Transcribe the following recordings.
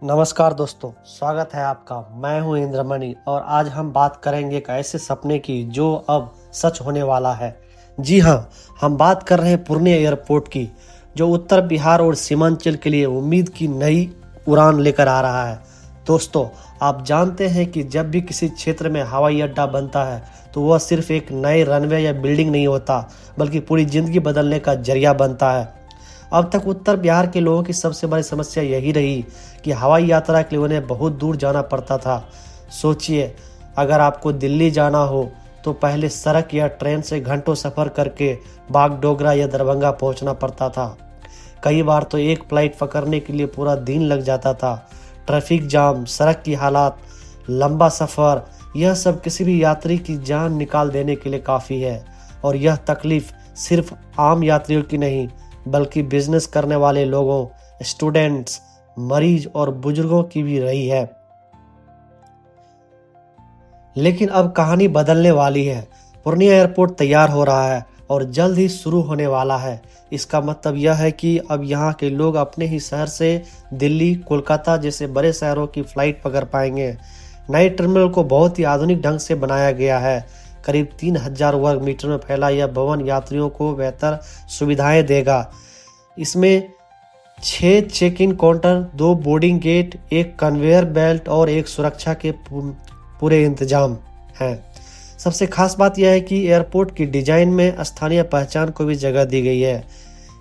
नमस्कार दोस्तों, स्वागत है आपका। मैं हूं इंद्रमणि और आज हम बात करेंगे एक ऐसे सपने की जो अब सच होने वाला है। जी हां, हम बात कर रहे हैं पूर्णिया एयरपोर्ट की, जो उत्तर बिहार और सीमांचल के लिए उम्मीद की नई उड़ान लेकर आ रहा है। दोस्तों, आप जानते हैं कि जब भी किसी क्षेत्र में हवाई अड्डा बनता है तो वह सिर्फ एक नए रनवे या बिल्डिंग नहीं होता, बल्कि पूरी जिंदगी बदलने का जरिया बनता है। अब तक उत्तर बिहार के लोगों की सबसे बड़ी समस्या यही रही कि हवाई यात्रा के लिए उन्हें बहुत दूर जाना पड़ता था। सोचिए, अगर आपको दिल्ली जाना हो तो पहले सड़क या ट्रेन से घंटों सफ़र करके बागडोगरा या दरभंगा पहुंचना पड़ता था। कई बार तो एक फ्लाइट पकड़ने के लिए पूरा दिन लग जाता था। ट्रैफिक जाम, सड़क की हालात, लंबा सफ़र, यह सब किसी भी यात्री की जान निकाल देने के लिए काफ़ी है। और यह तकलीफ सिर्फ आम यात्रियों की नहीं, बल्कि बिजनेस करने वाले लोगों, स्टूडेंट्स, मरीज और बुजुर्गों की भी रही है। लेकिन अब कहानी बदलने वाली है। पूर्णिया एयरपोर्ट तैयार हो रहा है और जल्द ही शुरू होने वाला है। इसका मतलब यह है कि अब यहाँ के लोग अपने ही शहर से दिल्ली, कोलकाता जैसे बड़े शहरों की फ्लाइट पकड़ पाएंगे। नए टर्मिनल को बहुत ही आधुनिक ढंग से बनाया गया है। करीब 3000 वर्ग मीटर में फैला यह भवन यात्रियों को बेहतर सुविधाएं देगा। इसमें 6 check in counter, 2 boarding gate, एक कन्वेयर बेल्ट और एक सुरक्षा के पूरे इंतजाम हैं। सबसे खास बात यह है कि एयरपोर्ट की डिजाइन में स्थानीय पहचान को भी जगह दी गई है।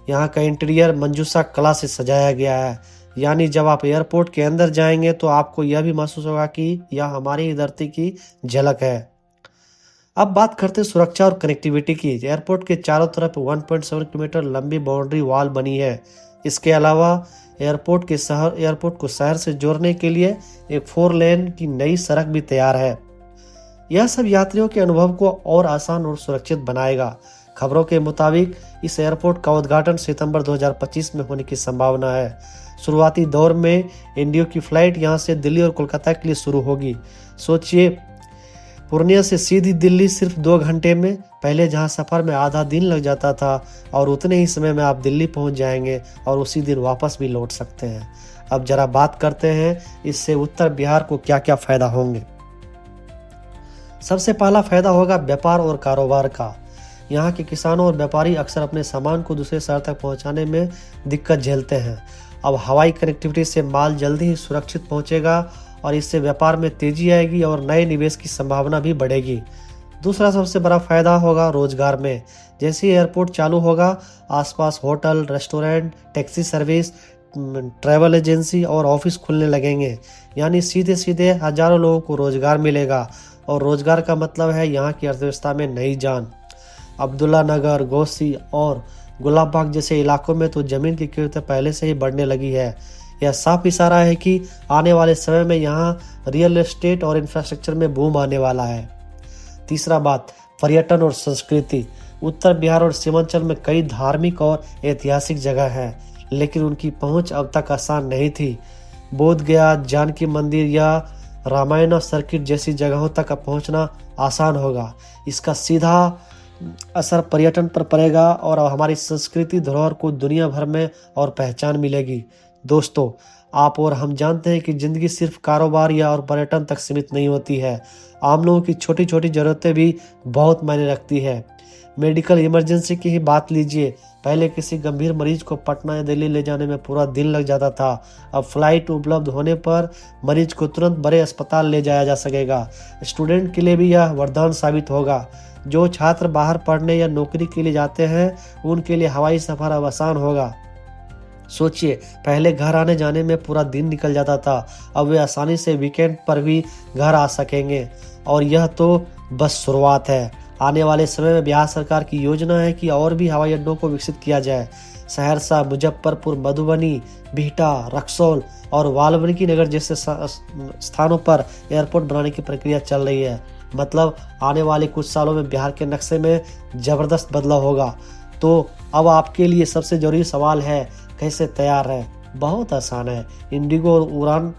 यहाँ का इंटीरियर मंजूषा कला से सजाया गया है, यानी जब आप एयरपोर्ट के अंदर जाएंगे तो आपको यह भी महसूस होगा कि यह हमारी धरती की झलक है। अब बात करते हैं सुरक्षा और कनेक्टिविटी की। एयरपोर्ट के चारों तरफ 1.7 किलोमीटर लंबी बाउंड्री वॉल बनी है। इसके अलावा एयरपोर्ट को शहर से जोड़ने के लिए एक 4 लेन की नई सड़क भी तैयार है। यह सब यात्रियों के अनुभव को और आसान और सुरक्षित बनाएगा। खबरों के मुताबिक इस एयरपोर्ट का उद्घाटन सितंबर 2025 में होने की संभावना है। शुरुआती दौर में इंडिगो की फ्लाइट यहां से दिल्ली और कोलकाता के लिए शुरू होगी। सोचिए, पूर्णिया से सीधी दिल्ली सिर्फ 2 घंटे में। पहले जहां सफ़र में आधा दिन लग जाता था और उतने ही समय में आप दिल्ली पहुंच जाएंगे और उसी दिन वापस भी लौट सकते हैं। अब जरा बात करते हैं इससे उत्तर बिहार को क्या क्या फ़ायदा होंगे। सबसे पहला फ़ायदा होगा व्यापार और कारोबार का। यहाँ के किसानों और व्यापारी अक्सर अपने सामान को दूसरे शहर तक पहुँचाने में दिक्कत झेलते हैं। अब हवाई कनेक्टिविटी से माल जल्दी ही सुरक्षित पहुँचेगा और इससे व्यापार में तेजी आएगी और नए निवेश की संभावना भी बढ़ेगी। दूसरा सबसे बड़ा फायदा होगा रोजगार में। जैसे ही एयरपोर्ट चालू होगा, आसपास hotel, restaurant, taxi service, travel agency और ऑफिस खुलने लगेंगे। यानी सीधे सीधे हजारों लोगों को रोजगार मिलेगा और रोजगार का मतलब है यहाँ की अर्थव्यवस्था में नई जान। अब्दुल्ला नगर, गौसी और गुलाब बाग जैसे इलाकों में तो जमीन की कीमतें पहले से ही बढ़ने लगी है। यह साफ इशारा है कि आने वाले समय में यहाँ रियल एस्टेट और इंफ्रास्ट्रक्चर में बूम आने वाला है। तीसरा बात, पर्यटन और संस्कृति। उत्तर बिहार और सीमांचल में कई धार्मिक और ऐतिहासिक जगह हैं, लेकिन उनकी पहुंच अब तक आसान नहीं थी। बोध गया, जानकी मंदिर या रामायण सर्किट जैसी जगहों तक पहुंचना आसान होगा। इसका सीधा असर पर्यटन पर पड़ेगा और हमारी संस्कृति धरोहर को दुनिया भर में और पहचान मिलेगी। दोस्तों, आप और हम जानते हैं कि ज़िंदगी सिर्फ कारोबार या और पर्यटन तक सीमित नहीं होती है। आम लोगों की छोटी छोटी ज़रूरतें भी बहुत मायने रखती है। मेडिकल इमरजेंसी की ही बात लीजिए। पहले किसी गंभीर मरीज को पटना या दिल्ली ले जाने में पूरा दिन लग जाता था। अब फ्लाइट उपलब्ध होने पर मरीज को तुरंत बड़े अस्पताल ले जाया जा सकेगा। स्टूडेंट के लिए भी यह वरदान साबित होगा। जो छात्र बाहर पढ़ने या नौकरी के लिए जाते हैं, उनके लिए हवाई सफ़र अब आसान होगा। सोचिए, पहले घर आने जाने में पूरा दिन निकल जाता था, अब वे आसानी से वीकेंड पर भी घर आ सकेंगे। और यह तो बस शुरुआत है। आने वाले समय में बिहार सरकार की योजना है कि और भी हवाई अड्डों को विकसित किया जाए। सहरसा, मुजफ्फरपुर, मधुबनी, बिहटा, रक्सौल और वाल्मीकि नगर जैसे स्थानों पर एयरपोर्ट बनाने की प्रक्रिया चल रही है। मतलब आने वाले कुछ सालों में बिहार के नक्शे में ज़बरदस्त बदलाव होगा। तो अब आपके लिए सबसे ज़रूरी सवाल है, कैसे तैयार है? बहुत आसान है। इंडिगो उड़ान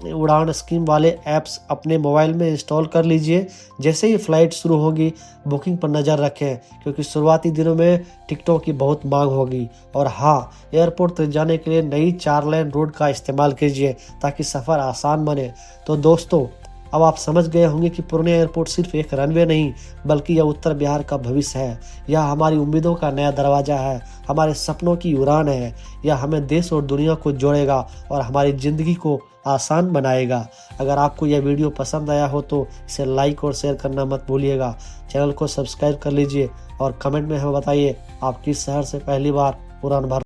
उड़ान स्कीम वाले ऐप्स अपने मोबाइल में इंस्टॉल कर लीजिए। जैसे ही फ़्लाइट शुरू होगी बुकिंग पर नज़र रखें, क्योंकि शुरुआती दिनों में टिकटों की बहुत मांग होगी। और हाँ, एयरपोर्ट तक जाने के लिए नई 4 लेन रोड का इस्तेमाल कीजिए ताकि सफ़र आसान बने। तो दोस्तों, अब आप समझ गए होंगे कि पूर्णिया एयरपोर्ट सिर्फ एक रनवे नहीं, बल्कि यह उत्तर बिहार का भविष्य है। यह हमारी उम्मीदों का नया दरवाज़ा है, हमारे सपनों की उड़ान है। यह हमें देश और दुनिया को जोड़ेगा और हमारी ज़िंदगी को आसान बनाएगा। अगर आपको यह वीडियो पसंद आया हो तो इसे लाइक और शेयर करना मत भूलिएगा। चैनल को सब्सक्राइब कर लीजिए और कमेंट में हमें बताइए आप किस शहर से पहली बार उड़ान भर